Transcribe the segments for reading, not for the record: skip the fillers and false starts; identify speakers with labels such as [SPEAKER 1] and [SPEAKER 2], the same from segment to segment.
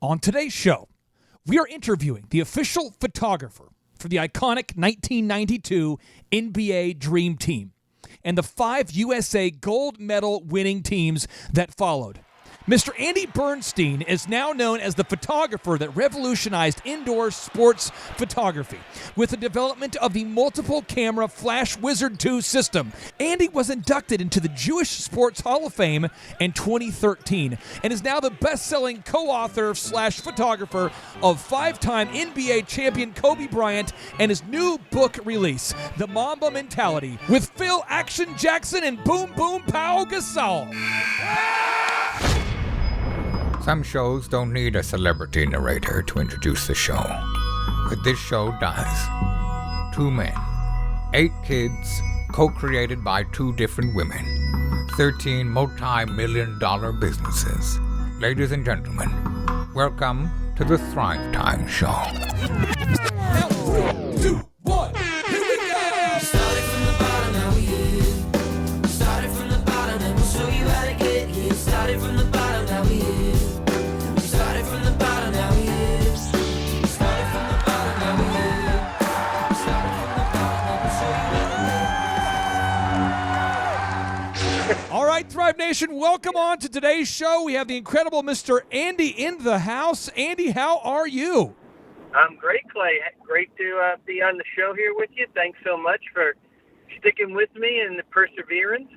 [SPEAKER 1] On today's show, we are interviewing the official photographer for the iconic 1992 NBA Dream Team and the 5 USA gold medal winning teams that followed. Mr. Andy Bernstein is now known as the photographer that revolutionized indoor sports photography with the development of the multiple camera Flash Wizard 2 system. Andy was inducted into the Jewish Sports Hall of Fame in 2013 and is now the best-selling co-author / photographer of 5-time NBA Champion Kobe Bryant and his new book release, The Mamba Mentality, with Phil Action Jackson and Boom Boom Pow Gasol.
[SPEAKER 2] Some shows don't need a celebrity narrator to introduce the show, but this show does. 2 men, 8 kids, co-created by 2 different women, 13 multi-million-dollar businesses. Ladies and gentlemen, welcome to the Thrivetime Show.
[SPEAKER 1] 2, 1, here we go!
[SPEAKER 3] Started from the bottom, now we here. Started from the bottom, and we'll show you how to get here. Started from the bottom, now we here. Started from the bottom, now we here. Started from the bottom, now we here. Started from the bottom, and we'll show you how to.
[SPEAKER 1] All right, Thrive Nation, welcome on to today's show. We have the incredible Mr. Andy in the house. Andy, how are you?
[SPEAKER 4] I'm great, Clay. Great to be on the show here with you. Thanks so much for sticking with me and the perseverance.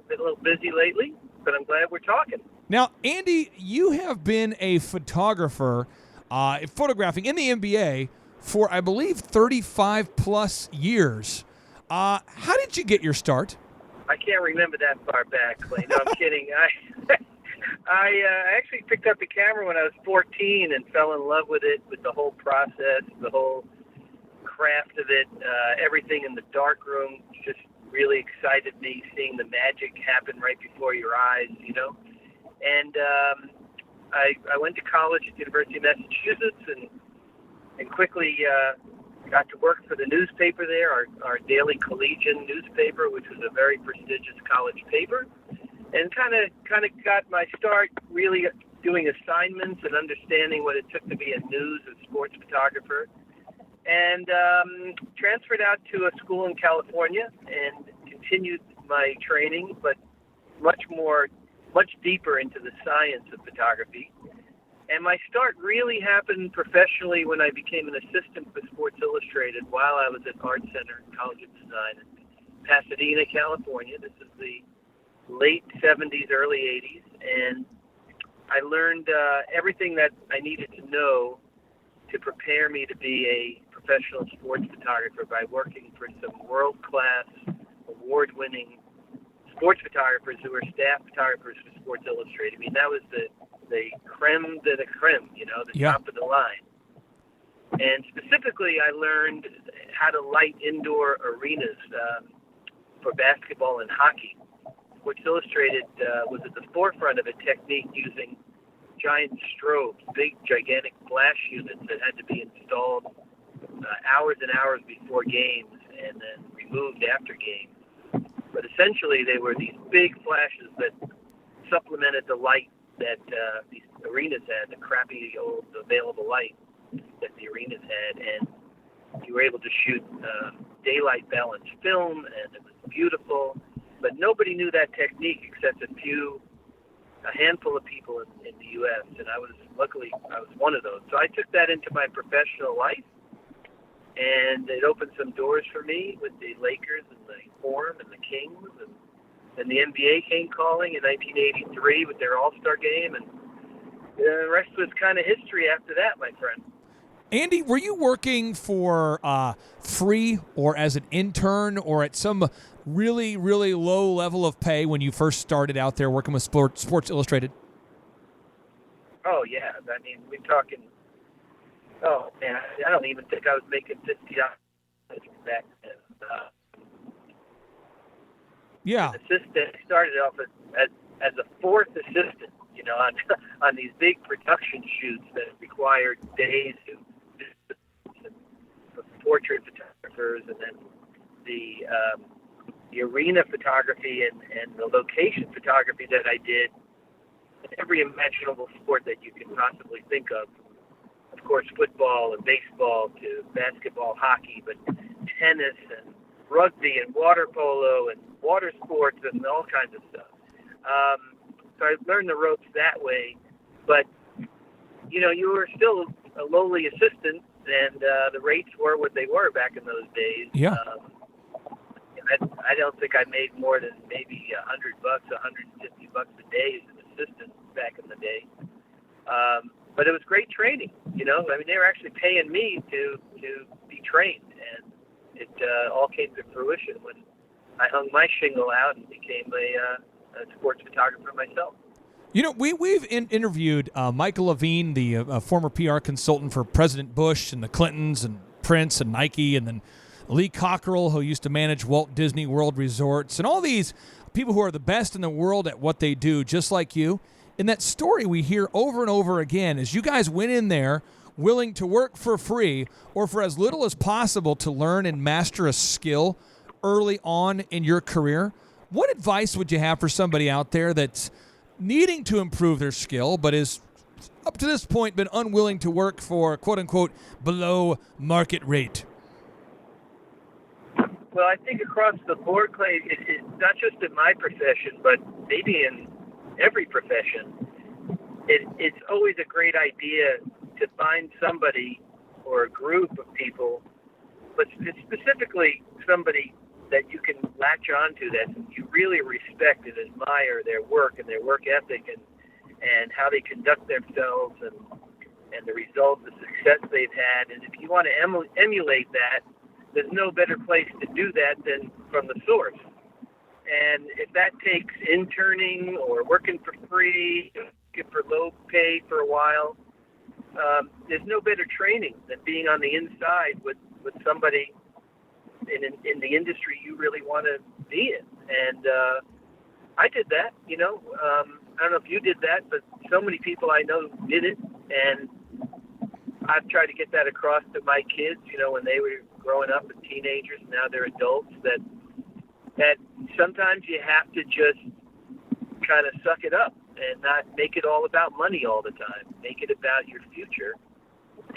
[SPEAKER 4] Been a little busy lately, but I'm glad we're talking.
[SPEAKER 1] Now, Andy, you have been a photographer photographing in the NBA for, I believe, 35-plus years. How did you get your start?
[SPEAKER 4] I can't remember that far back, Clay. No, I'm kidding. I actually picked up the camera when I was 14 and fell in love with it, with the whole process, the whole craft of it. Everything in the darkroom just really excited me, seeing the magic happen right before your eyes, you know. And I went to college at the University of Massachusetts and quickly got to work for the newspaper there, our daily collegian newspaper, which was a very prestigious college paper, and kind of got my start really doing assignments and understanding what it took to be a news and sports photographer, and transferred out to a school in California and continued my training, but much deeper into the science of photography. And my start really happened professionally when I became an assistant for Sports Illustrated while I was at Art Center College of Design in Pasadena, California. This is the late 70s, early 80s. And I learned everything that I needed to know to prepare me to be a professional sports photographer by working for some world-class, award-winning sports photographers who were staff photographers for Sports Illustrated. I mean, that was the creme de la creme, you know, the top of the line. And specifically, I learned how to light indoor arenas for basketball and hockey. Sports Illustrated was at the forefront of a technique using giant strobes, big, gigantic flash units that had to be installed hours and hours before games and then removed after games. But essentially, they were these big flashes that supplemented the light that these arenas had, the crappy old available light that the arenas had, and you were able to shoot daylight balanced film, and it was beautiful. But nobody knew that technique except a handful of people in the U.S., and luckily I was one of those. So I took that into my professional life, and it opened some doors for me with the Lakers and the Forum and the Kings, and the NBA came calling in 1983 with their All-Star game, and the rest was kind of history after that, my friend.
[SPEAKER 1] Andy, were you working for free or as an intern or at some really, really low level of pay when you first started out there working with Sports Illustrated?
[SPEAKER 4] Oh, yeah. I mean, we're talking, oh, man, I don't even think I was making $50 back then.
[SPEAKER 1] Yeah.
[SPEAKER 4] Assistant, I started off as a fourth assistant, you know, on these big production shoots that required days of portrait photographers, and then the arena photography and the location photography that I did every imaginable sport that you can possibly think of. Of course, football and baseball to basketball, hockey, but tennis and rugby and water polo and water sports and all kinds of stuff. So I learned the ropes that way. But, you were still a lowly assistant, and the rates were what they were back in those days.
[SPEAKER 1] Yeah.
[SPEAKER 4] I don't think I made more than maybe $100, $150 a day as an assistant back in the day. But it was great training, I mean, they were actually paying me to be trained, and it all came to fruition when I hung my shingle out and became a sports photographer myself.
[SPEAKER 1] We've interviewed Michael Levine, the former PR consultant for President Bush and the Clintons and Prince and Nike, and then Lee Cockrell, who used to manage Walt Disney World Resorts, and all these people who are the best in the world at what they do, just like you. And that story we hear over and over again is you guys went in there willing to work for free or for as little as possible to learn and master a skill early on in your career. What advice would you have for somebody out there that's needing to improve their skill but is up to this point been unwilling to work for quote-unquote below market rate?
[SPEAKER 4] Well, I think across the board, Clay, it's not just in my profession, but maybe in every profession, it's always a great idea to find somebody or a group of people, but specifically somebody that you can latch onto that you really respect and admire their work and their work ethic and how they conduct themselves and the results, the success they've had. And if you want to emulate that, there's no better place to do that than from the source. And if that takes interning or working for free, working for low pay for a while, there's no better training than being on the inside with somebody in the industry you really want to be in. And I did that, I don't know if you did that, but so many people I know did it. And I've tried to get that across to my kids, when they were growing up and teenagers, now they're adults, that sometimes you have to just kind of suck it up and not make it all about money all the time. Make it about your future.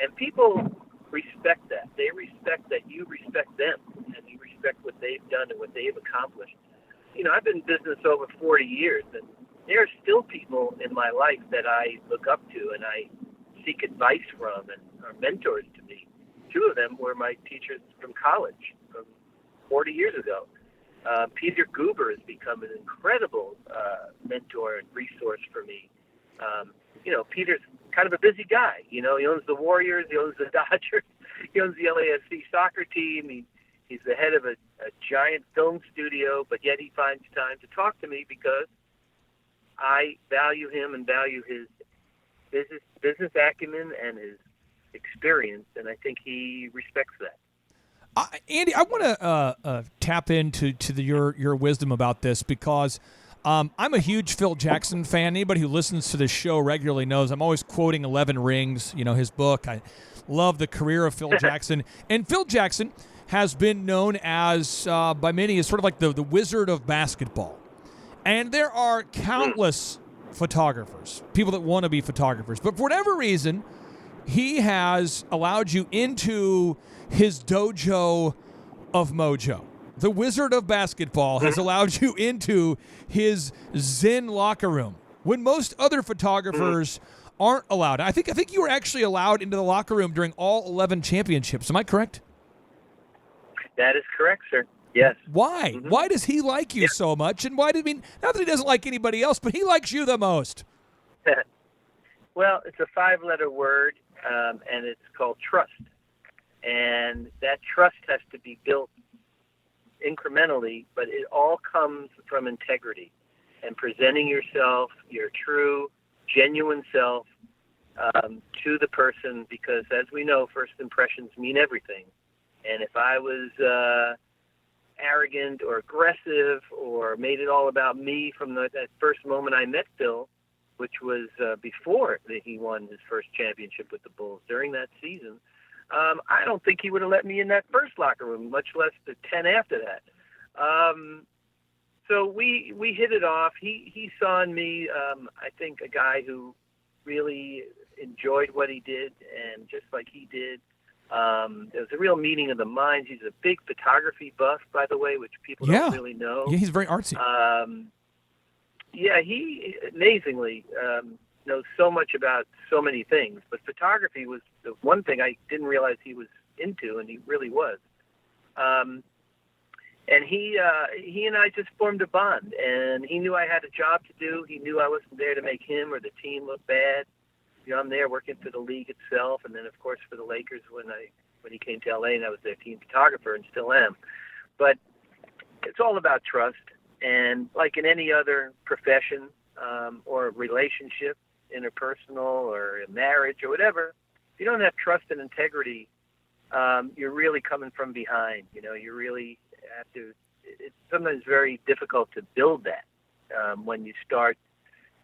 [SPEAKER 4] And people respect that. They respect that you respect them and you respect what they've done and what they've accomplished. I've been in business over 40 years, and there are still people in my life that I look up to and I seek advice from and are mentors to me. Two of them were my teachers from college from 40 years ago. Peter Goober has become an incredible mentor and resource for me. Peter's kind of a busy guy. He owns the Warriors, he owns the Dodgers, he owns the LAFC soccer team. He's the head of a giant film studio, but yet he finds time to talk to me because I value him and value his business acumen and his experience, and I think he respects that.
[SPEAKER 1] Andy, I want to tap into your wisdom about this because I'm a huge Phil Jackson fan. Anybody who listens to this show regularly knows I'm always quoting 11 Rings, his book. I love the career of Phil Jackson. And Phil Jackson has been known as, by many, as sort of like the wizard of basketball. And there are countless photographers, people that want to be photographers. But for whatever reason, he has allowed you into his dojo of mojo. The wizard of basketball has allowed you into his Zen locker room when most other photographers aren't allowed. I think you were actually allowed into the locker room during all 11 championships. Am I correct?
[SPEAKER 4] That is correct, sir. Yes.
[SPEAKER 1] Why?
[SPEAKER 4] Mm-hmm.
[SPEAKER 1] Why does he like you so much? And not that he doesn't like anybody else, but he likes you the most.
[SPEAKER 4] Well, it's a 5-letter word, and it's called trust. And that trust has to be built incrementally, but it all comes from integrity and presenting yourself, your true, genuine self, to the person, because as we know, first impressions mean everything. And if I was arrogant or aggressive or made it all about me from that first moment I met Phil, which was before he won his first championship with the Bulls during that season, I don't think he would have let me in that first locker room, much less the 10 after that. so we hit it off. He saw in me, I think, a guy who really enjoyed what he did, and just like he did, there was a real meeting of the minds. He's a big photography buff, by the way, which people don't really know.
[SPEAKER 1] Yeah, he's very artsy.
[SPEAKER 4] He amazingly knows so much about so many things, but photography was the one thing I didn't realize he was into, and he really was. And he and I just formed a bond, and he knew I had a job to do. He knew I wasn't there to make him or the team look bad. You know, I'm there working for the league itself, and then of course for the Lakers when he came to LA, and I was their team photographer and still am. But it's all about trust, and like in any other profession or relationship, interpersonal or a marriage or whatever, if you don't have trust and integrity, you're really coming from behind. You know, you really have to. It's sometimes very difficult to build that when you start,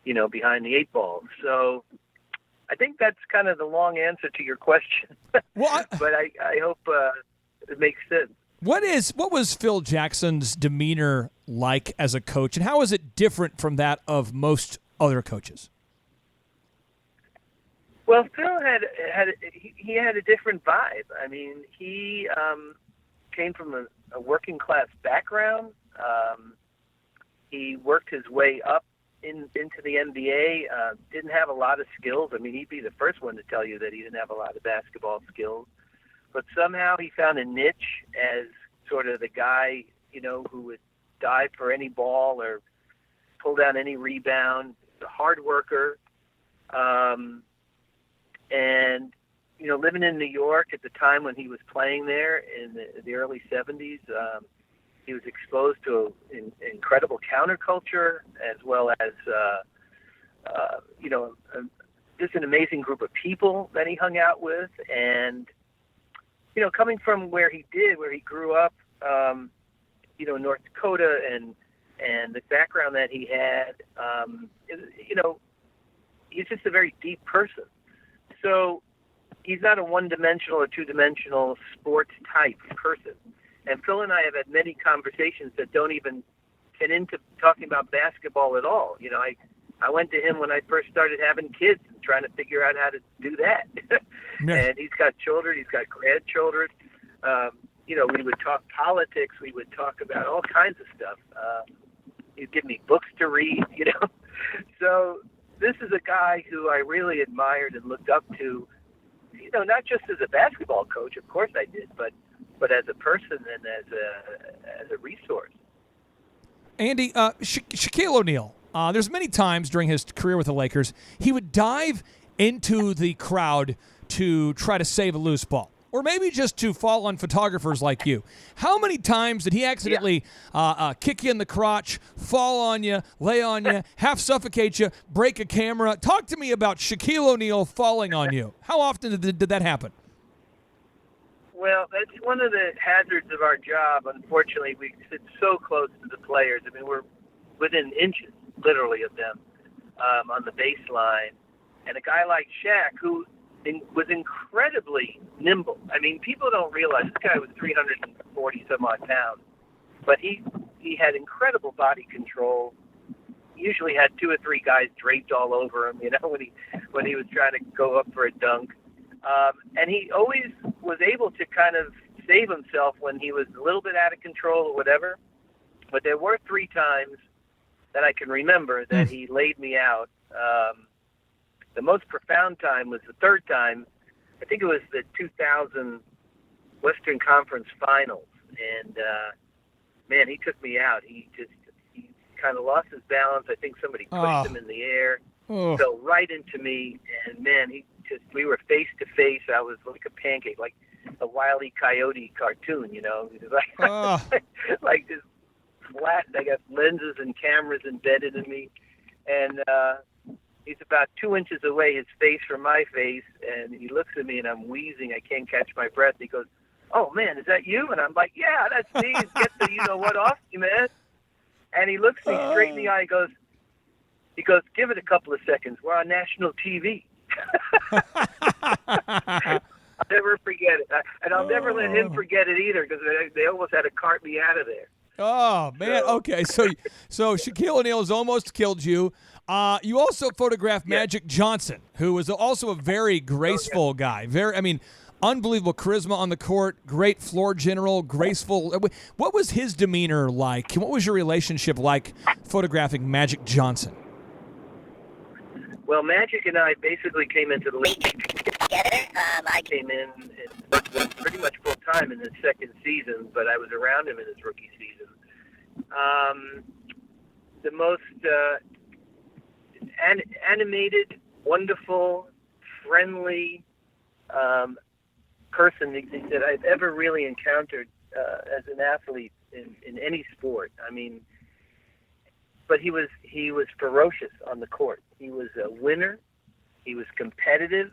[SPEAKER 4] you know, behind the eight ball. So I think that's kind of the long answer to your question.
[SPEAKER 1] Well,
[SPEAKER 4] but I hope it makes sense.
[SPEAKER 1] What was Phil Jackson's demeanor like as a coach, and how is it different from that of most other coaches?
[SPEAKER 4] Well, Phil had a different vibe. I mean, he came from a working class background. He worked his way up into the NBA. Didn't have a lot of skills. I mean, he'd be the first one to tell you that he didn't have a lot of basketball skills. But somehow he found a niche as sort of the guy, you know, who would dive for any ball or pull down any rebound. He's a hard worker. And, you know, living in New York at the time when he was playing there in the early 70s, he was exposed to an incredible counterculture as well as, you know, just an amazing group of people that he hung out with. And, you know, coming from where he grew up, you know, in North Dakota and the background that he had, you know, he's just a very deep person. So he's not a one-dimensional or two-dimensional sports type person. And Phil and I have had many conversations that don't even get into talking about basketball at all. You know, I went to him when I first started having kids and trying to figure out how to do that. And he's got children, he's got grandchildren. You know, we would talk politics, we would talk about all kinds of stuff. He'd give me books to read, you know. So this is a guy who I really admired and looked up to, you know, not just as a basketball coach, of course I did, but as a person and as a resource.
[SPEAKER 1] Andy, Shaquille O'Neal, there's many times during his career with the Lakers, he would dive into the crowd to try to save a loose ball, or maybe just to fall on photographers like you. How many times did he accidentally kick you in the crotch, fall on you, lay on you, half suffocate you, break a camera? Talk to me about Shaquille O'Neal falling on you. How often did that happen?
[SPEAKER 4] Well, that's one of the hazards of our job. Unfortunately, we sit so close to the players. I mean, we're within inches, literally, of them on the baseline. And a guy like Shaq, who was incredibly nimble. I mean, people don't realize this guy was 340 some odd pounds, but he had incredible body control. He usually had two or three guys draped all over him, you know, when he was trying to go up for a dunk. And he always was able to kind of save himself when he was a little bit out of control or whatever. But there were 3 times that I can remember that he laid me out. The most profound time was the 3rd time. I think it was the 2000 Western Conference Finals. And, man, he took me out. He kind of lost his balance. I think somebody pushed him in the air, fell right into me. And, man, we were face to face. I was like a pancake, like a Wile E. Coyote cartoon, you know. It was like, like this flat. I got lenses and cameras embedded in me. And, he's about 2 inches away, his face from my face, and he looks at me, and I'm wheezing. I can't catch my breath. He goes, "Oh, man, is that you?" And I'm like, "Yeah, that's me. Get the you-know-what off you, man." And he looks me straight in the eye. He goes, "Give it a couple of seconds. We're on national TV." I'll never forget it. And I'll never let him forget it either, because they almost had to cart me out of there.
[SPEAKER 1] Oh man. Okay. So Shaquille O'Neal has almost killed you. You also photographed Magic Johnson, who was also a very graceful guy. Unbelievable charisma on the court, great floor general, graceful. What was his demeanor like? What was your relationship like photographing Magic Johnson?
[SPEAKER 4] Well, Magic and I basically came into the league together. I came in pretty much full time in his second season, but I was around him in his rookie season. The most animated, wonderful, friendly person that I've ever really encountered as an athlete in any sport. But he was ferocious on the court. He was a winner. He was competitive,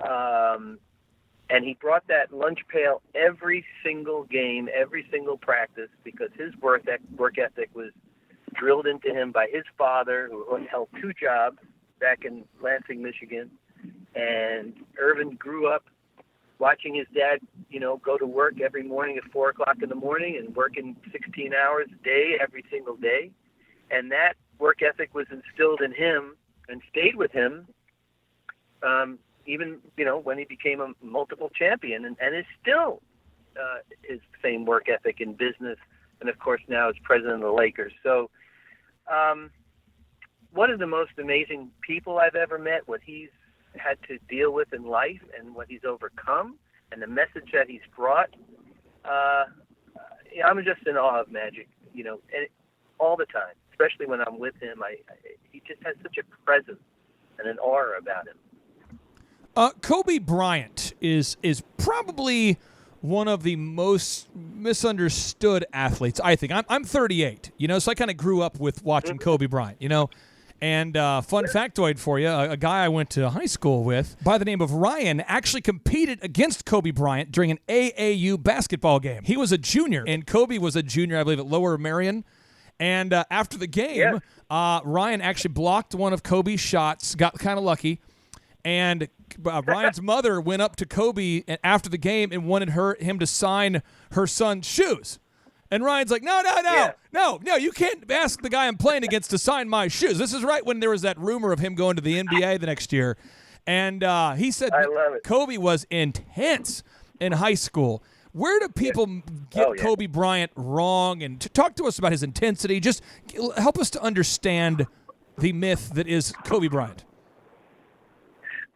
[SPEAKER 4] and he brought that lunch pail every single game, every single practice, because his work ethic was drilled into him by his father, who held two jobs back in Lansing, Michigan. And Irvin grew up watching his dad, go to work every morning at 4 o'clock in the morning and working 16 hours a day every single day. And that work ethic was instilled in him and stayed with him, even, when he became a multiple champion, and is still his same work ethic in business, and of course now as president of the Lakers. So one of the most amazing people I've ever met, what he's had to deal with in life and what he's overcome and the message that he's brought. I'm just in awe of Magic, and all the time, especially when I'm with him. He just has such a presence and an aura about him.
[SPEAKER 1] Kobe Bryant is probably one of the most misunderstood athletes, I think. I'm 38, so I kind of grew up with watching Kobe Bryant, And fun factoid for you, a guy I went to high school with by the name of Ryan actually competed against Kobe Bryant during an AAU basketball game. He was a junior, and Kobe was a junior, I believe, at Lower Merion. And after the game, Ryan actually blocked one of Kobe's shots, got kind of lucky. And Ryan's mother went up to Kobe after the game and wanted him to sign her son's shoes. And Ryan's like, no, you can't ask the guy I'm playing against to sign my shoes. This is right when there was that rumor of him going to the NBA the next year. And he said Kobe was intense in high school. Where do people get Kobe Bryant wrong? And talk to us about his intensity. Just help us to understand the myth that is Kobe Bryant.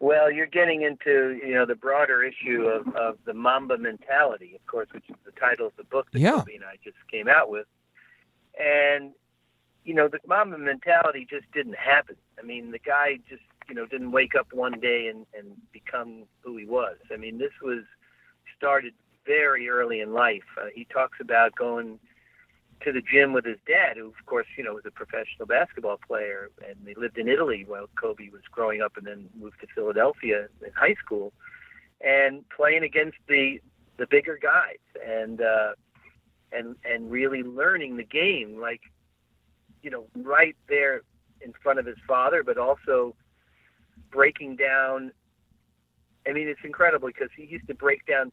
[SPEAKER 4] Well, you're getting into, the broader issue of the Mamba Mentality, of course, which is the title of the book that Kobe and I just came out with. And, the Mamba Mentality just didn't happen. The guy just, didn't wake up one day and become who he was. This was started very early in life. He talks about going to the gym with his dad, who, of course, was a professional basketball player, and they lived in Italy while Kobe was growing up and then moved to Philadelphia in high school, and playing against the bigger guys and really learning the game, right there in front of his father, but also breaking down. It's incredible because he used to break down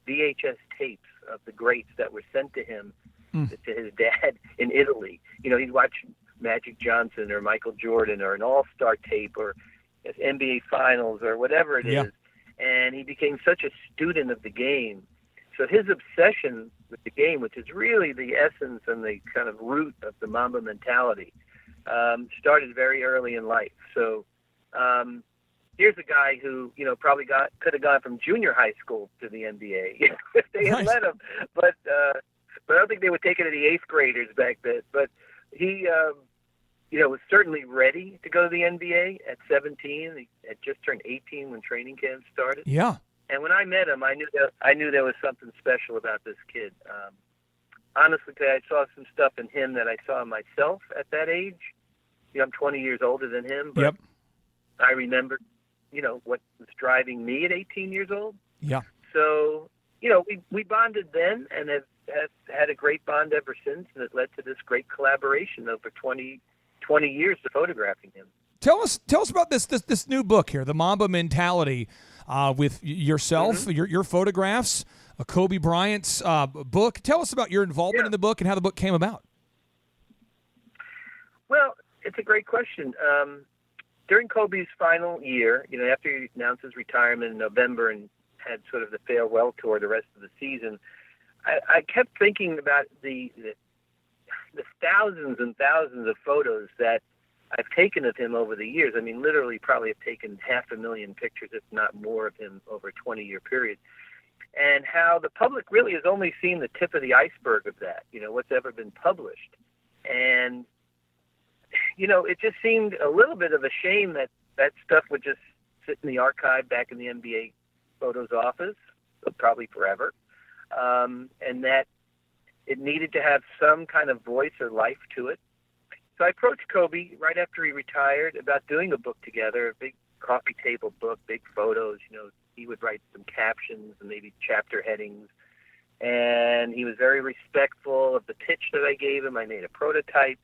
[SPEAKER 4] VHS tapes of the greats that were sent to him, to his dad in Italy. He'd watch Magic Johnson or Michael Jordan or an all-star tape or NBA Finals or whatever it is. And he became such a student of the game. So his obsession with the game, which is really the essence and the kind of root of the Mamba Mentality, started very early in life. So here's a guy who, probably could have gone from junior high school to the NBA if they had let him. But I don't think they would take it to the 8th graders back then. But he, was certainly ready to go to the NBA at 17. He had just turned 18 when training camp started. Yeah. And when I met him, I knew there was something special about this kid. Honestly, I saw some stuff in him that I saw in myself at that age. I'm 20 years older than him, but I remember, what was driving me at 18 years old. Yeah. So, we bonded then and have had a great bond ever since, and it led to this great collaboration over 20 years of photographing him.
[SPEAKER 1] Tell us about this new book here, The Mamba Mentality. with yourself, your photographs, Kobe Bryant's book. Tell us about your involvement in the book and how the book came about.
[SPEAKER 4] Well, it's a great question. During Kobe's final year, after he announced his retirement in November and had sort of the farewell tour the rest of the season, I kept thinking about the thousands and thousands of photos that I've taken of him over the years. I mean, literally probably have taken 500,000 pictures, if not more, of him over a 20-year period. And how the public really has only seen the tip of the iceberg of that, what's ever been published. And it just seemed a little bit of a shame that that stuff would just sit in the archive back in the NBA photos office, probably forever, and that it needed to have some kind of voice or life to it. So I approached Kobe right after he retired about doing a book together, a big coffee table book, big photos. He would write some captions and maybe chapter headings. And he was very respectful of the pitch that I gave him. I made a prototype,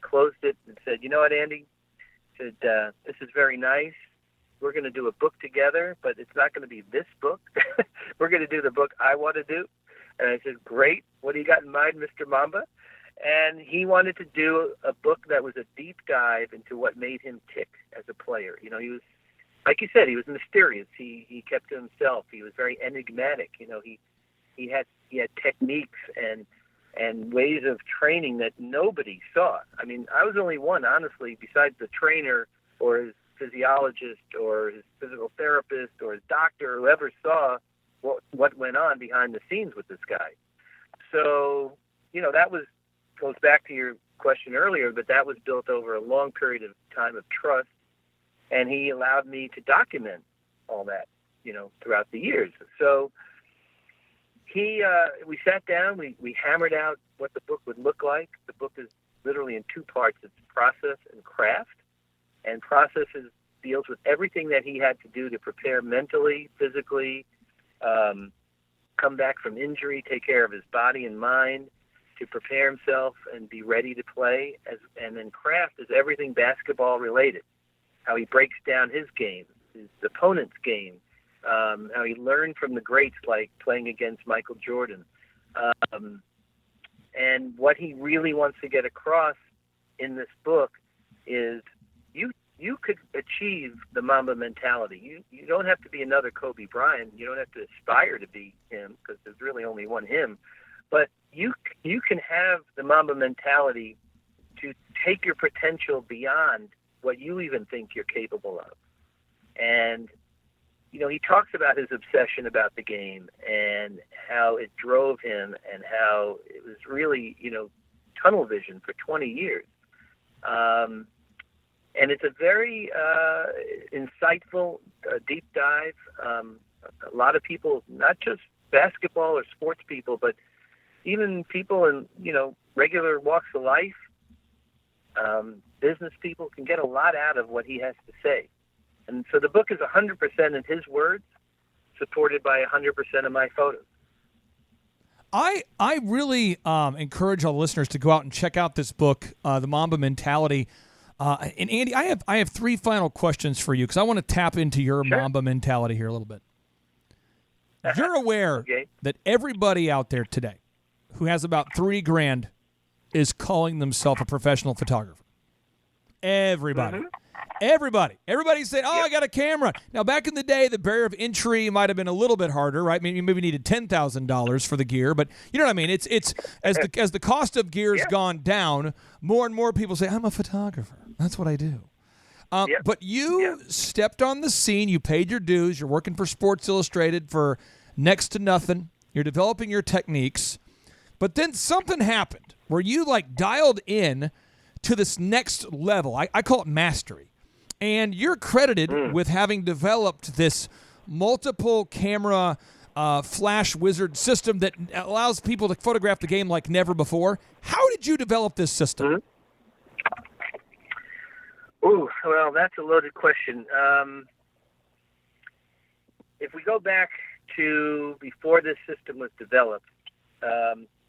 [SPEAKER 4] closed it, and said, "You know what, Andy?" I said, "This is very nice. We're going to do a book together, but it's not going to be this book. We're going to do the book I want to do." And I said, "Great. What do you got in mind, Mr. Mamba?" And he wanted to do a book that was a deep dive into what made him tick as a player. He was, like you said, he was mysterious. He kept to himself. He was very enigmatic. He had techniques and ways of training that nobody saw. I mean, I was only one, honestly, besides the trainer or his physiologist or his physical therapist or his doctor, whoever saw what went on behind the scenes with this guy. So, that goes back to your question earlier, but that was built over a long period of time of trust, and he allowed me to document all that, throughout the years. So we sat down, we hammered out what the book would look like. The book is literally in two parts. It's process and craft. And process deals with everything that he had to do to prepare mentally, physically, come back from injury, take care of his body and mind, to prepare himself and be ready to play. And then craft is everything basketball related, how he breaks down his game, his opponent's game, how he learned from the greats like playing against Michael Jordan. And what he really wants to get across in this book is you could achieve the Mamba mentality. You don't have to be another Kobe Bryant. You don't have to aspire to be him, because there's really only one him. But you can have the Mamba mentality to take your potential beyond what you even think you're capable of. And, he talks about his obsession about the game and how it drove him and how it was really, tunnel vision for 20 years. And it's a very insightful deep dive. A lot of people, not just basketball or sports people, but even people in, regular walks of life, business people, can get a lot out of what he has to say. And so the book is 100% in his words, supported by 100% of my photos.
[SPEAKER 1] I really encourage all the listeners to go out and check out this book, The Mamba Mentality. And Andy, I have three final questions for you, because I want to tap into your Mamba mentality here a little bit. You're aware that everybody out there today who has about $3,000 is calling themselves a professional photographer. Everybody. Mm-hmm. Everybody said, I got a camera. Now, back in the day, the barrier of entry might have been a little bit harder, right? Maybe you needed $10,000 for the gear, but you know what I mean? It's as the cost of gear has gone down, more and more people say, I'm a photographer. That's what I do. But you stepped on the scene. You paid your dues. You're working for Sports Illustrated for next to nothing. You're developing your techniques. But then something happened where you dialed in to this next level. I call it mastery. And you're credited with having developed this multiple camera flash wizard system that allows people to photograph the game like never before. How did you develop this system?
[SPEAKER 4] Mm-hmm. Ooh, well, that's a loaded question. If we go back to before this system was developed,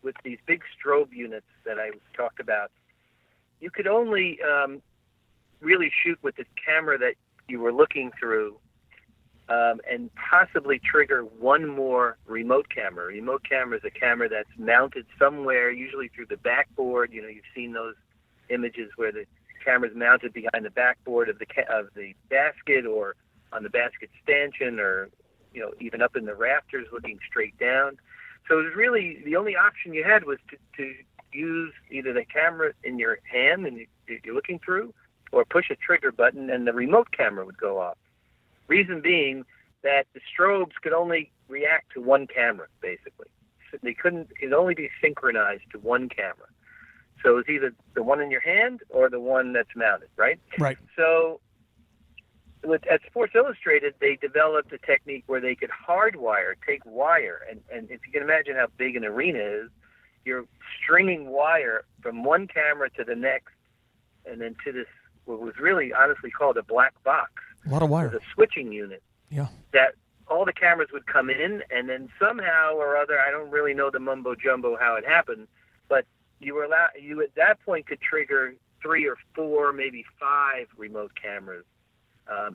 [SPEAKER 4] with these big strobe units that I talked about, you could only really shoot with this camera that you were looking through and possibly trigger one more remote camera. A remote camera is a camera that's mounted somewhere, usually through the backboard. You know, you've seen those images where the camera's mounted behind the backboard of the basket, or on the basket stanchion, or even up in the rafters looking straight down. So it was really the only option you had was to use either the camera in your hand and you're looking through, or push a trigger button and the remote camera would go off. Reason being that the strobes could only react to one camera, basically. So it could only be synchronized to one camera. So it's either the one in your hand or the one that's mounted, right?
[SPEAKER 1] Right.
[SPEAKER 4] So at Sports Illustrated, they developed a technique where they could take wire, and if you can imagine how big an arena is, you're stringing wire from one camera to the next, and then to this, what was really honestly called a black box.
[SPEAKER 1] A lot of wire.
[SPEAKER 4] It was a switching unit.
[SPEAKER 1] Yeah.
[SPEAKER 4] That all the cameras would come in, and then somehow or other, I don't really know the mumbo jumbo how it happened, but you at that point could trigger 3 or 4, maybe 5 remote cameras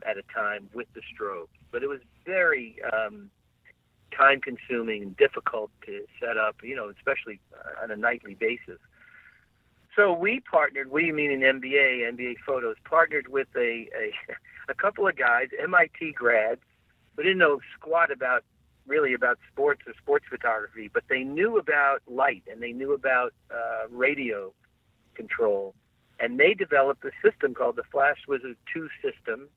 [SPEAKER 4] at a time with the strobe. But it was very time-consuming and difficult to set up, especially on a nightly basis. So we meaning NBA Photos, partnered with a couple of guys, MIT grads, who didn't know squat about sports or sports photography, but they knew about light and they knew about radio control. And they developed a system called the Flash Wizard 2 system,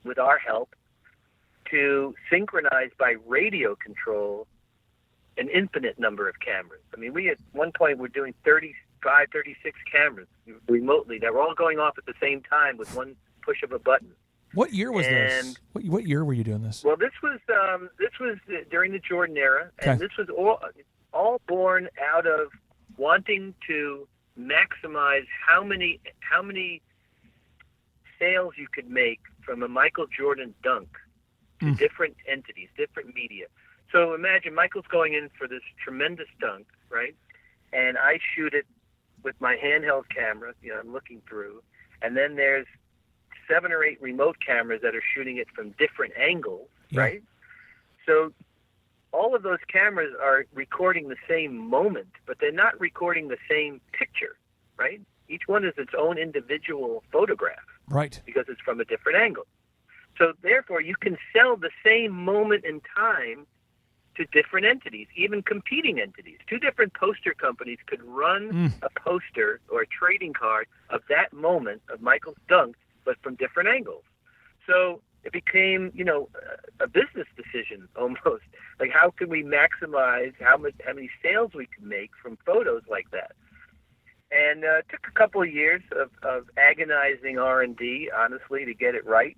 [SPEAKER 4] with our help, to synchronize by radio control an infinite number of cameras. I mean, we at one point were doing 35, 36 cameras remotely that were all going off at the same time with one push of a button.
[SPEAKER 1] What year was this? What year were you doing this?
[SPEAKER 4] Well, this was during the Jordan era, and
[SPEAKER 1] Okay.
[SPEAKER 4] this was all born out of wanting to maximize how many sales you could make from a Michael Jordan dunk to different entities, different media. So imagine Michael's going in for this tremendous dunk, right? And I shoot it with my handheld camera, I'm looking through, and then there's 7 or 8 remote cameras that are shooting it from different angles, right? So all of those cameras are recording the same moment, but they're not recording the same picture, right? Each one is its own individual photograph.
[SPEAKER 1] Right.
[SPEAKER 4] Because it's from a different angle. So therefore, you can sell the same moment in time to different entities, even competing entities. 2 different poster companies could run a poster or a trading card of that moment of Michael's dunk, but from different angles. So it became, a business decision almost. Like, how can we maximize how many sales we can make from photos like that? And it took a couple of years of agonizing R&D, honestly, to get it right.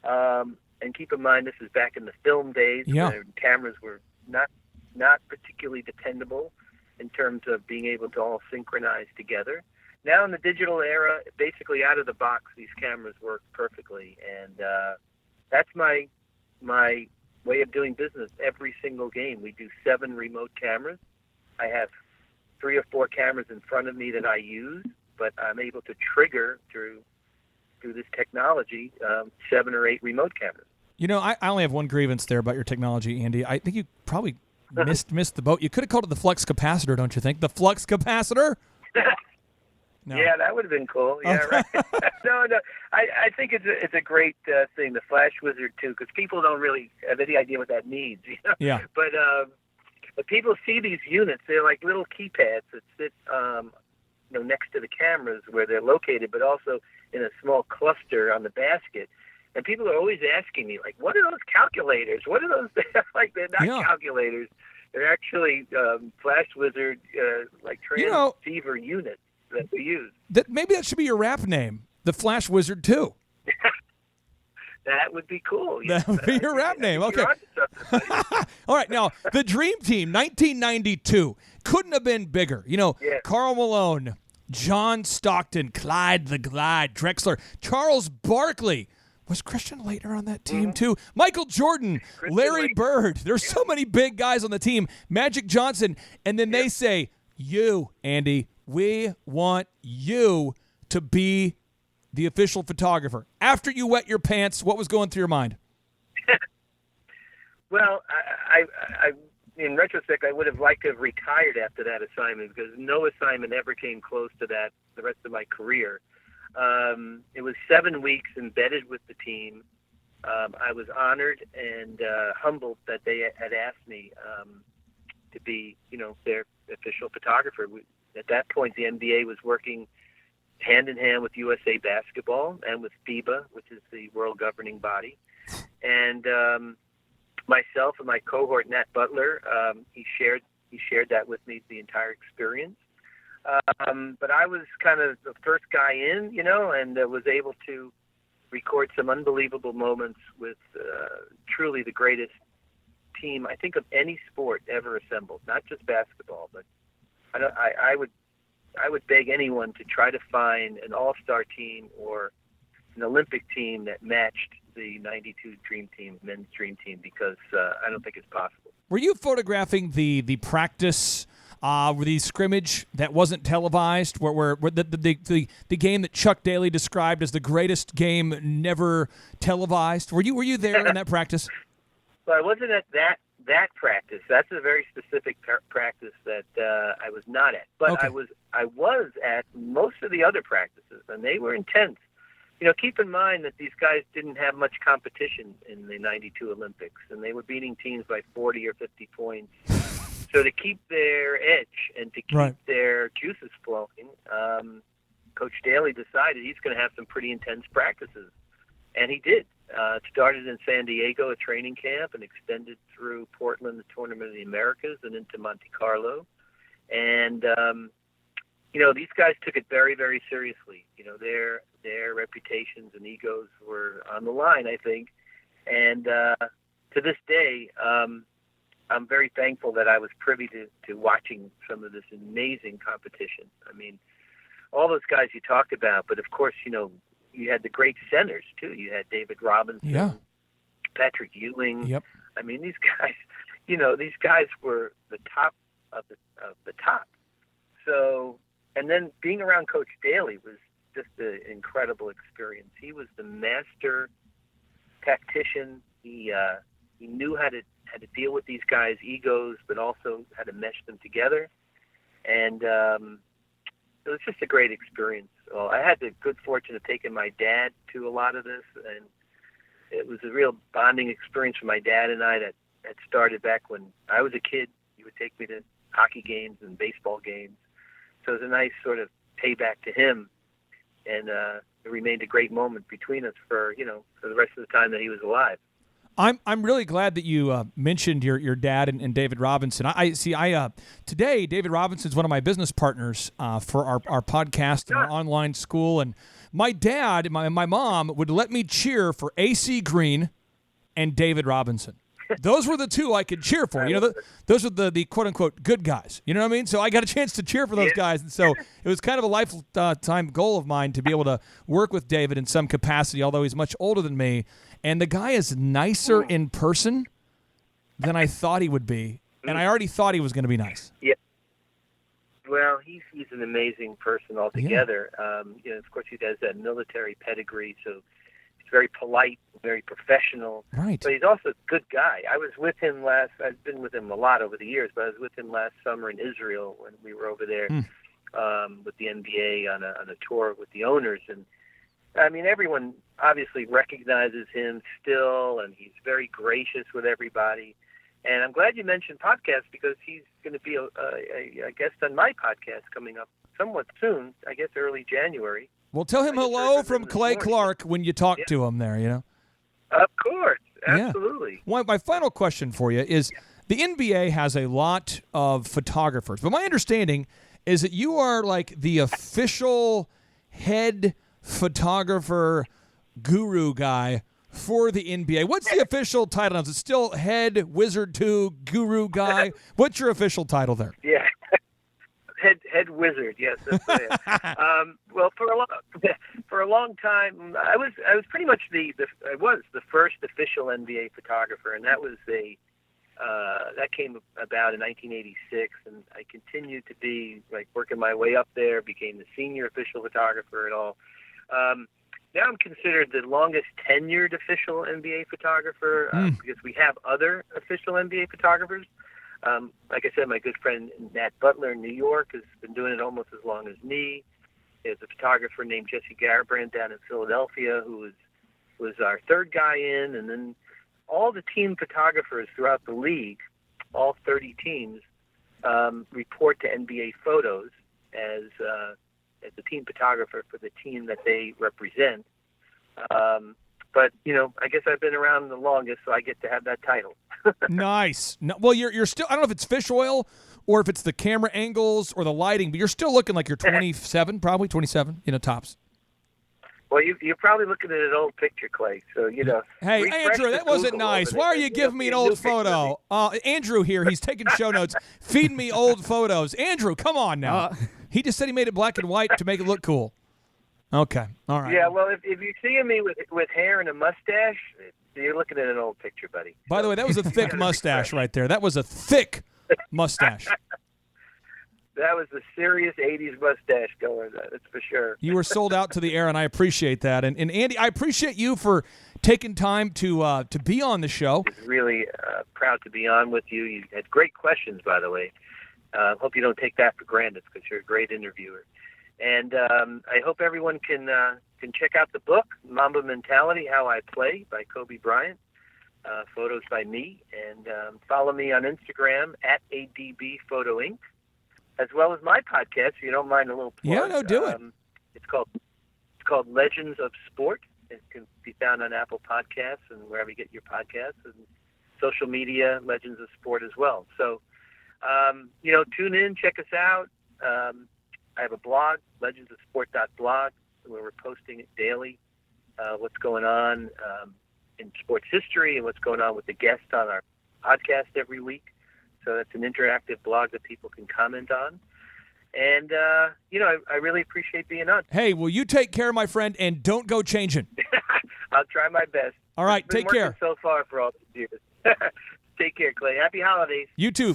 [SPEAKER 4] And keep in mind, this is back in the film days, where cameras were not particularly dependable in terms of being able to all synchronize together. Now in the digital era, basically out of the box, these cameras work perfectly. And that's my way of doing business. Every single game, we do 7 remote cameras. I have 3 or 4 cameras in front of me that I use, but I'm able to trigger through this technology 7 or 8 remote cameras.
[SPEAKER 1] I only have one grievance there about your technology, Andy. I think you probably missed the boat. You could have called it the flux capacitor, don't you think? The flux capacitor? No.
[SPEAKER 4] Yeah, that would have been cool. Yeah, right. No. I think it's a great thing, the Flash Wizard 2, because people don't really have any idea what that means.
[SPEAKER 1] Yeah.
[SPEAKER 4] But people see these units. They're like little keypads that sit, next to the cameras where they're located, but also in a small cluster on the basket. And people are always asking me, like, what are those calculators? What are those? Like, they're not calculators. They're actually Flash Wizard, transceiver units that we use.
[SPEAKER 1] Maybe that should be your rap name, the Flash Wizard 2.
[SPEAKER 4] That would be cool.
[SPEAKER 1] That would be your rap name. Okay. All right. Now, the Dream Team, 1992, couldn't have been bigger. Karl Malone, John Stockton, Clyde the Glide, Drexler, Charles Barkley. Was Christian Laettner on that team too? Michael Jordan, Larry Bird. There's so many big guys on the team. Magic Johnson. And then they say, you, Andy, we want you to be the official photographer. After you wet your pants, what was going through your mind?
[SPEAKER 4] Well, I in retrospect, I would have liked to have retired after that assignment because no assignment ever came close to that the rest of my career. It was 7 weeks embedded with the team. I was honored and humbled that they had asked me to be, their official photographer. At that point, the NBA was working hand in hand with USA Basketball and with FIBA, which is the world governing body. And myself and my cohort, Nat Butler, he shared that with me, the entire experience. But I was kind of the first guy in, and was able to record some unbelievable moments with truly the greatest team, I think, of any sport ever assembled, not just basketball. But I would beg anyone to try to find an all-star team or an Olympic team that matched the 92 Dream Team, men's Dream Team, because I don't think it's possible.
[SPEAKER 1] Were you photographing the practice, the scrimmage that wasn't televised, where the game that Chuck Daly described as the greatest game never televised? Were you there in that practice?
[SPEAKER 4] Well, I wasn't at that practice. That's a very specific practice that I was not at. But
[SPEAKER 1] Okay.
[SPEAKER 4] I was at most of the other practices, and they were intense. Keep in mind that these guys didn't have much competition in the 92 Olympics, and they were beating teams by 40 or 50 points. So to keep their edge and to keep their juices flowing, Coach Daly decided he's going to have some pretty intense practices. And he did. It started in San Diego, a training camp, and extended through Portland, the Tournament of the Americas, and into Monte Carlo. And, these guys took it very, very seriously. Their reputations and egos were on the line, I think. And to this day, I'm very thankful that I was privy to watching some of this amazing competition. I mean, all those guys you talked about, but of course, you had the great centers too. You had David Robinson, Patrick Ewing.
[SPEAKER 1] Yep.
[SPEAKER 4] I mean, these guys were the top of the top. So, and then being around Coach Daly was just an incredible experience. He was the master tactician. He knew how to deal with these guys' egos, but also how to mesh them together. And it was just a great experience. Well, I had the good fortune of taking my dad to a lot of this, and it was a real bonding experience for my dad and I that started back when I was a kid. He would take me to hockey games and baseball games. So it was a nice sort of payback to him, and it remained a great moment between us for the rest of the time that he was alive.
[SPEAKER 1] I'm really glad that you mentioned your dad and David Robinson. Today David Robinson is one of my business partners for our podcast and our online school. And my dad, my mom would let me cheer for AC Green and David Robinson. Those were the two I could cheer for. Those are the quote unquote good guys. You know what I mean? So I got a chance to cheer for those guys, and so it was kind of a lifetime goal of mine to be able to work with David in some capacity. Although he's much older than me. And the guy is nicer in person than I thought he would be. And I already thought he was going to be nice.
[SPEAKER 4] Yeah. Well, he's an amazing person altogether.
[SPEAKER 1] Yeah.
[SPEAKER 4] Of course, he has that military pedigree, so he's very polite, very professional.
[SPEAKER 1] Right.
[SPEAKER 4] But he's also a good guy. I was with him I've been with him a lot over the years, but I was with him last summer in Israel when we were over there with the NBA on a tour with the owners. And I mean, everyone obviously recognizes him still, and he's very gracious with everybody. And I'm glad you mentioned podcasts because he's going to be a guest on my podcast coming up somewhat soon, I guess early January.
[SPEAKER 1] Well, tell him hello from Clay Clark when you talk to him there,
[SPEAKER 4] Of course. Absolutely.
[SPEAKER 1] Yeah. My final question for you is the NBA has a lot of photographers, but my understanding is that you are like the official head photographer guru guy for the NBA. What's the official title? Is it still head wizard 2 guru guy? What's your official title there?
[SPEAKER 4] Yeah. Head wizard, yes, that's it. Well, for a long time, I was pretty much the first official NBA photographer, and that came about in 1986, and I continued to be working my way up there, became the senior official photographer and all. now I'm considered the longest tenured official NBA photographer because we have other official NBA photographers. Like I said, my good friend Nat Butler in New York has been doing it almost as long as me. There's a photographer named Jesse Garibrand down in Philadelphia who was our third guy in, and then all the team photographers throughout the league, all 30 teams, report to NBA Photos as the team photographer for the team that they represent. But, I guess I've been around the longest, so I get to have that title.
[SPEAKER 1] Nice. No, well, you're still, I don't know if it's fish oil or if it's the camera angles or the lighting, but you're still looking like you're 27, probably 27, tops.
[SPEAKER 4] Well, you're probably looking at an old picture, Clay, so,
[SPEAKER 1] Hey,
[SPEAKER 4] refresh
[SPEAKER 1] Andrew,
[SPEAKER 4] the
[SPEAKER 1] that wasn't
[SPEAKER 4] Google
[SPEAKER 1] nice.
[SPEAKER 4] over
[SPEAKER 1] Why are
[SPEAKER 4] there.
[SPEAKER 1] you giving me an
[SPEAKER 4] New
[SPEAKER 1] old
[SPEAKER 4] picture of
[SPEAKER 1] photo? Andrew here, he's taking show notes, feeding me old photos. Andrew, come on now. He just said he made it black and white to make it look cool. Okay, all right.
[SPEAKER 4] Yeah, well, if you see me with hair and a mustache, you're looking at an old picture, buddy.
[SPEAKER 1] By the way, that was a thick mustache right there. That was a thick mustache.
[SPEAKER 4] That was the serious 80s mustache going, that's for sure.
[SPEAKER 1] You were sold out to the air, and I appreciate that. And Andy, I appreciate you for taking time to be on the show.
[SPEAKER 4] I was really proud to be on with you. You had great questions, by the way. Hope you don't take that for granted because you're a great interviewer. And I hope everyone can check out the book, Mamba Mentality, How I Play, by Kobe Bryant. Photos by me. And follow me on Instagram, @ADBPhotoInc. As well as my podcast, if you don't mind a little plug.
[SPEAKER 1] Yeah, no, do it.
[SPEAKER 4] It's called Legends of Sport. It can be found on Apple Podcasts and wherever you get your podcasts, and social media, Legends of Sport as well. So, tune in, check us out. I have a blog, legendsofsport.blog, where we're posting it daily, what's going on in sports history and what's going on with the guests on our podcast every week. So it's an interactive blog that people can comment on. And, I really appreciate being on.
[SPEAKER 1] Hey, will you take care, my friend, and don't go changing.
[SPEAKER 4] I'll try my best.
[SPEAKER 1] All right,
[SPEAKER 4] It's been
[SPEAKER 1] take care.
[SPEAKER 4] working so far for all these years. Take care, Clay. Happy holidays.
[SPEAKER 1] You too.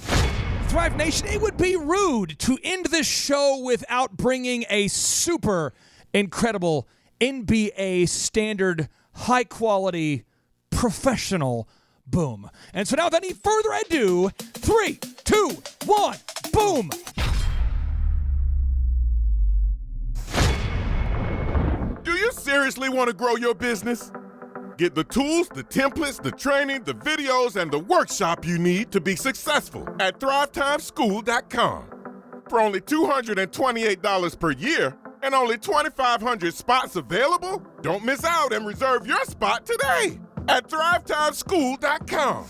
[SPEAKER 1] Thrive Nation, it would be rude to end this show without bringing a super incredible NBA standard, high-quality, professional boom. And so now, without any further ado, 3, 2, 1, boom!
[SPEAKER 5] Do you seriously want to grow your business? Get the tools, the templates, the training, the videos, and the workshop you need to be successful at ThriveTimeSchool.com. For only $228 per year and only 2,500 spots available, don't miss out and reserve your spot today at ThriveTimeSchool.com.